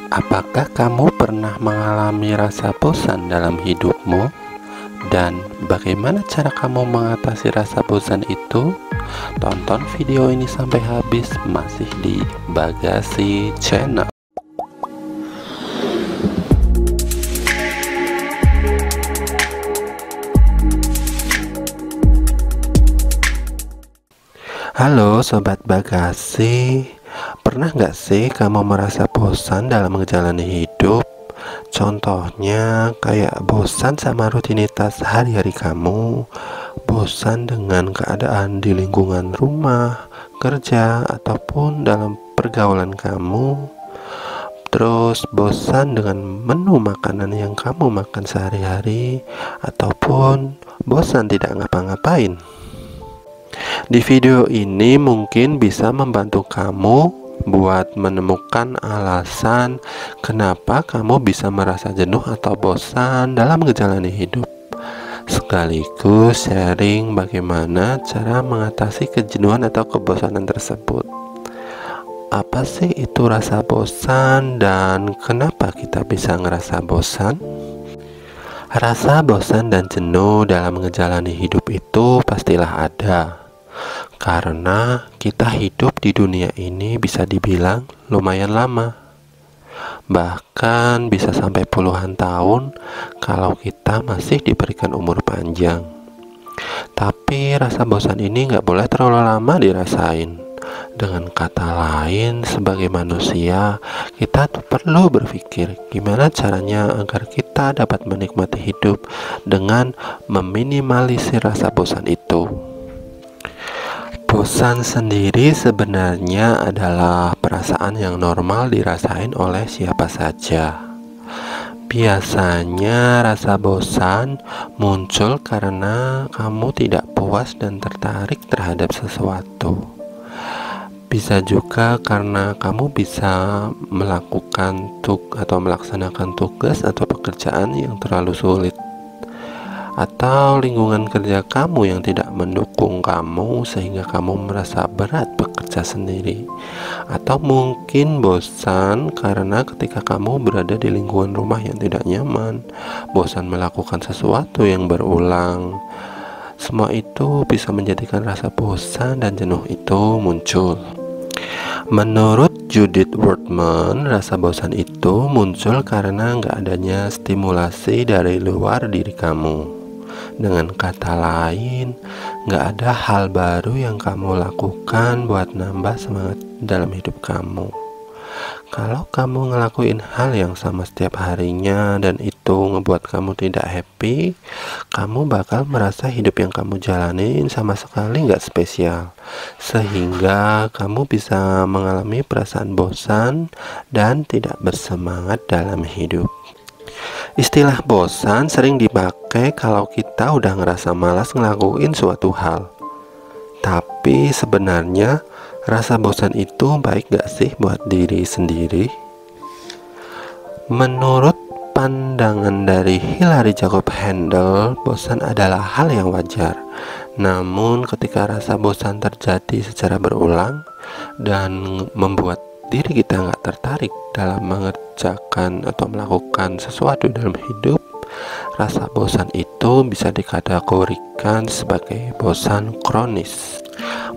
Apakah kamu pernah mengalami rasa bosan dalam hidupmu? Dan bagaimana cara kamu mengatasi rasa bosan itu? Tonton video ini sampai habis, masih di Bagasi Channel. Halo Sobat Bagasi, pernah nggak sih kamu merasa bosan dalam menjalani hidup? Contohnya kayak bosan sama rutinitas hari-hari kamu, bosan dengan keadaan di lingkungan rumah, kerja, ataupun dalam pergaulan kamu. Terus bosan dengan menu makanan yang kamu makan sehari-hari, ataupun bosan tidak ngapa-ngapain. Di video ini mungkin bisa membantu kamu buat menemukan alasan kenapa kamu bisa merasa jenuh atau bosan dalam menjalani hidup, sekaligus sharing bagaimana cara mengatasi kejenuhan atau kebosanan tersebut. Apa sih itu rasa bosan dan kenapa kita bisa ngerasa bosan? Rasa bosan dan jenuh dalam menjalani hidup itu pastilah ada, karena kita hidup di dunia ini bisa dibilang lumayan lama, bahkan bisa sampai puluhan tahun kalau kita masih diberikan umur panjang. Tapi rasa bosan ini nggak boleh terlalu lama dirasain. Dengan kata lain, sebagai manusia kita tuh perlu berpikir gimana caranya agar kita dapat menikmati hidup dengan meminimalisir rasa bosan itu. Bosan sendiri sebenarnya adalah perasaan yang normal dirasain oleh siapa saja. Biasanya rasa bosan muncul karena kamu tidak puas dan tertarik terhadap sesuatu. Bisa juga karena kamu bisa melaksanakan tugas atau pekerjaan yang terlalu sulit, atau lingkungan kerja kamu yang tidak mendukung kamu sehingga kamu merasa berat bekerja sendiri. Atau mungkin bosan karena ketika kamu berada di lingkungan rumah yang tidak nyaman, bosan melakukan sesuatu yang berulang. Semua itu bisa menjadikan rasa bosan dan jenuh itu muncul. Menurut Judith Wortman, rasa bosan itu muncul karena nggak adanya stimulasi dari luar diri kamu. Dengan kata lain, nggak ada hal baru yang kamu lakukan buat nambah semangat dalam hidup kamu. Kalau kamu ngelakuin hal yang sama setiap harinya dan itu ngebuat kamu tidak happy, kamu bakal merasa hidup yang kamu jalanin sama sekali nggak spesial, sehingga kamu bisa mengalami perasaan bosan dan tidak bersemangat dalam hidup. Istilah bosan sering dipakai kalau kita udah ngerasa malas ngelakuin suatu hal. Tapi sebenarnya rasa bosan itu baik gak sih buat diri sendiri? Menurut pandangan dari Hilary Jacob Handel, bosan adalah hal yang wajar. Namun ketika rasa bosan terjadi secara berulang dan membuat diri kita gak tertarik dalam mengerjakan atau melakukan sesuatu dalam hidup, rasa bosan itu bisa dikategorikan sebagai bosan kronis.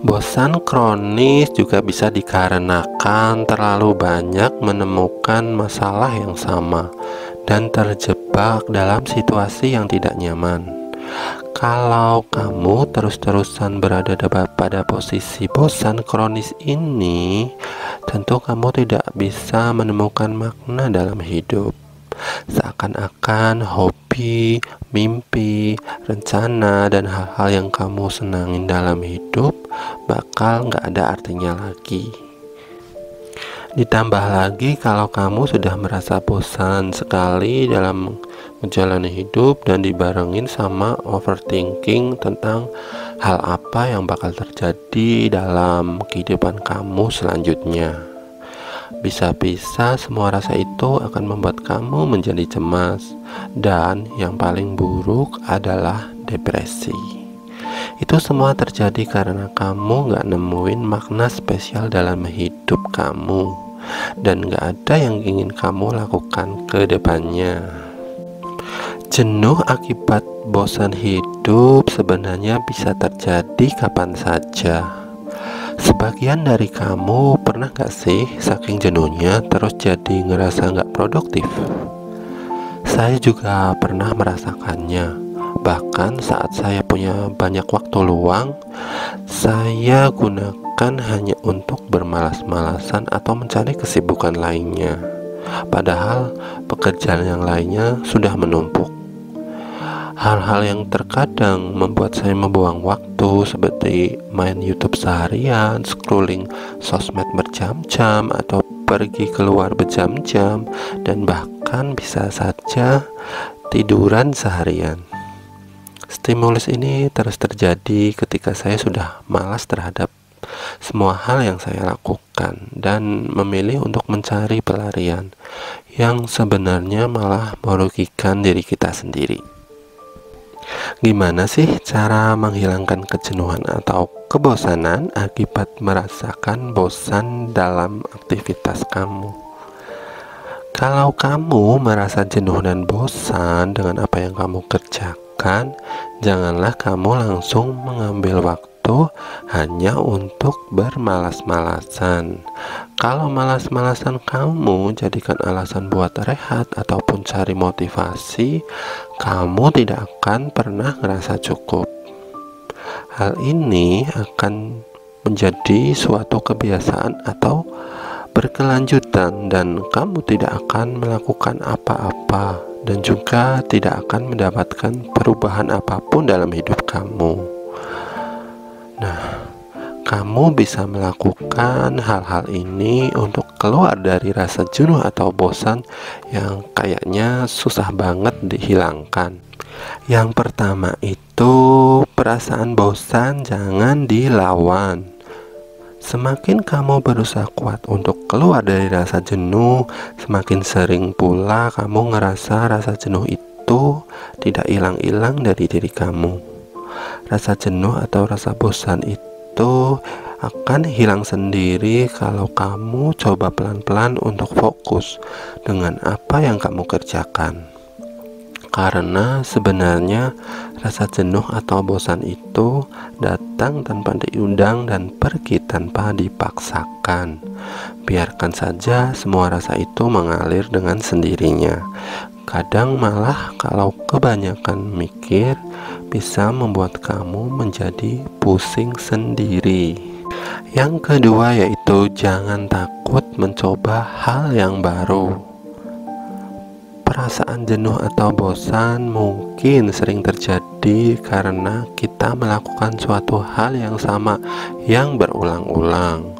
Bosan kronis juga bisa dikarenakan terlalu banyak menemukan masalah yang sama dan terjebak dalam situasi yang tidak nyaman. Kalau kamu terus-terusan berada pada posisi bosan kronis ini, tentu kamu tidak bisa menemukan makna dalam hidup. Seakan-akan hobi, mimpi, rencana, dan hal-hal yang kamu senangin dalam hidup bakal nggak ada artinya lagi. Ditambah lagi kalau kamu sudah merasa bosan sekali dalam menjalani hidup dan dibarengin sama overthinking tentang hal apa yang bakal terjadi dalam kehidupan kamu selanjutnya. Bisa-bisa semua rasa itu akan membuat kamu menjadi cemas, dan yang paling buruk adalah depresi. Itu semua terjadi karena kamu gak nemuin makna spesial dalam hidup kamu. dan gak ada yang ingin kamu lakukan ke depannya. Jenuh akibat bosan hidup sebenarnya bisa terjadi kapan saja. Sebagian dari kamu pernah gak sih saking jenuhnya terus jadi ngerasa gak produktif? Saya juga pernah merasakannya. Bahkan saat saya punya banyak waktu luang, saya gunakan hanya untuk bermalas-malasan atau mencari kesibukan lainnya. Padahal pekerjaan yang lainnya sudah menumpuk. Hal-hal yang terkadang membuat saya membuang waktu seperti main YouTube seharian, scrolling sosmed berjam-jam, atau pergi keluar berjam-jam, dan bahkan bisa saja tiduran seharian. Stimulus ini terus terjadi ketika saya sudah malas terhadap semua hal yang saya lakukan dan memilih untuk mencari pelarian yang sebenarnya malah merugikan diri kita sendiri. Gimana sih cara menghilangkan kejenuhan atau kebosanan akibat merasakan bosan dalam aktivitas kamu? Kalau kamu merasa jenuh dan bosan dengan apa yang kamu kerjakan, janganlah kamu langsung mengambil waktu hanya untuk bermalas-malasan. Kalau malas-malasan kamu jadikan alasan buat rehat ataupun cari motivasi, kamu tidak akan pernah ngerasa cukup. Hal ini akan menjadi suatu kebiasaan atau berkelanjutan, dan kamu tidak akan melakukan apa-apa dan juga tidak akan mendapatkan perubahan apapun dalam hidup kamu. Nah, kamu bisa melakukan hal-hal ini untuk keluar dari rasa jenuh atau bosan yang kayaknya susah banget dihilangkan. Yang pertama itu, perasaan bosan jangan dilawan. Semakin kamu berusaha kuat untuk keluar dari rasa jenuh, semakin sering pula kamu ngerasa rasa jenuh itu tidak hilang-hilang dari diri kamu. Rasa jenuh atau rasa bosan itu akan hilang sendiri kalau kamu coba pelan-pelan untuk fokus dengan apa yang kamu kerjakan. Karena sebenarnya rasa jenuh atau bosan itu datang tanpa diundang dan pergi tanpa dipaksakan. Biarkan saja semua rasa itu mengalir dengan sendirinya. Kadang malah kalau kebanyakan mikir bisa membuat kamu menjadi pusing sendiri. Yang kedua yaitu jangan takut mencoba hal yang baru. Perasaan jenuh atau bosan mungkin sering terjadi karena kita melakukan suatu hal yang sama yang berulang-ulang.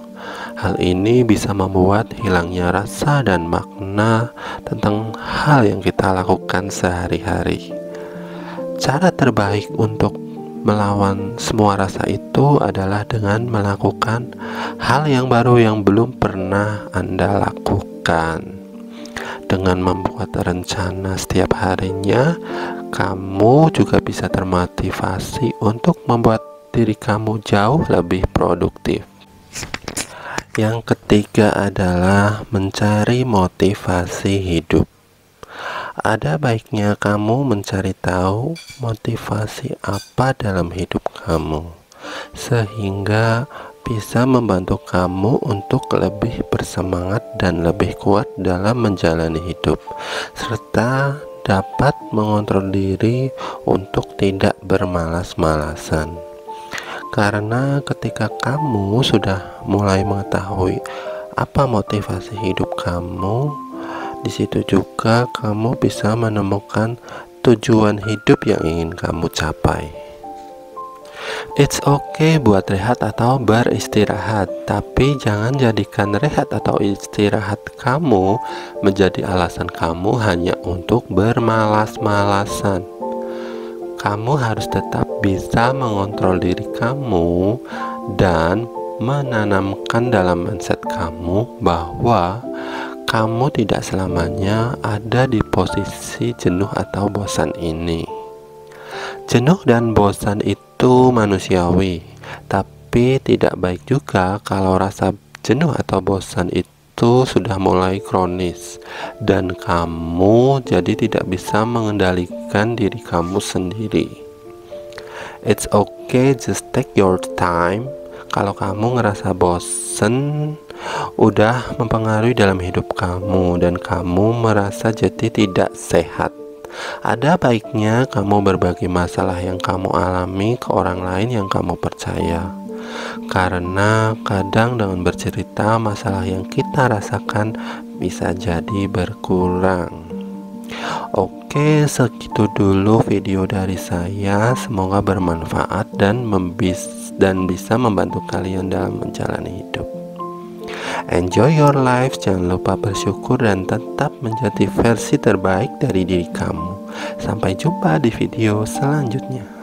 Hal ini bisa membuat hilangnya rasa dan makna tentang hal yang kita lakukan sehari-hari. Cara terbaik untuk melawan semua rasa itu adalah dengan melakukan hal yang baru yang belum pernah Anda lakukan. Dengan membuat rencana setiap harinya, kamu juga bisa termotivasi untuk membuat diri kamu jauh lebih produktif. Yang ketiga adalah mencari motivasi hidup. Ada baiknya kamu mencari tahu motivasi apa dalam hidup kamu, sehingga bisa membantu kamu untuk lebih bersemangat dan lebih kuat dalam menjalani hidup, serta dapat mengontrol diri untuk tidak bermalas-malasan. Karena ketika kamu sudah mulai mengetahui apa motivasi hidup kamu, di situ juga kamu bisa menemukan tujuan hidup yang ingin kamu capai. It's okay buat rehat atau beristirahat, tapi jangan jadikan rehat atau istirahat kamu menjadi alasan kamu hanya untuk bermalas-malasan. Kamu harus tetap bisa mengontrol diri kamu dan menanamkan dalam mindset kamu bahwa kamu tidak selamanya ada di posisi jenuh atau bosan ini. Jenuh dan bosan itu manusiawi, tapi tidak baik juga kalau rasa jenuh atau bosan itu itu sudah mulai kronis dan kamu jadi tidak bisa mengendalikan diri kamu sendiri. It's okay, just take your time. Kalau kamu ngerasa bosen, udah mempengaruhi dalam hidup kamu dan kamu merasa jadi tidak sehat, ada baiknya kamu berbagi masalah yang kamu alami ke orang lain yang kamu percaya. Karena kadang dengan bercerita masalah yang kita rasakan bisa jadi berkurang. Oke, segitu dulu video dari saya. Semoga bermanfaat dan bisa membantu kalian dalam menjalani hidup. Enjoy your life, jangan lupa bersyukur dan tetap menjadi versi terbaik dari diri kamu. Sampai jumpa di video selanjutnya.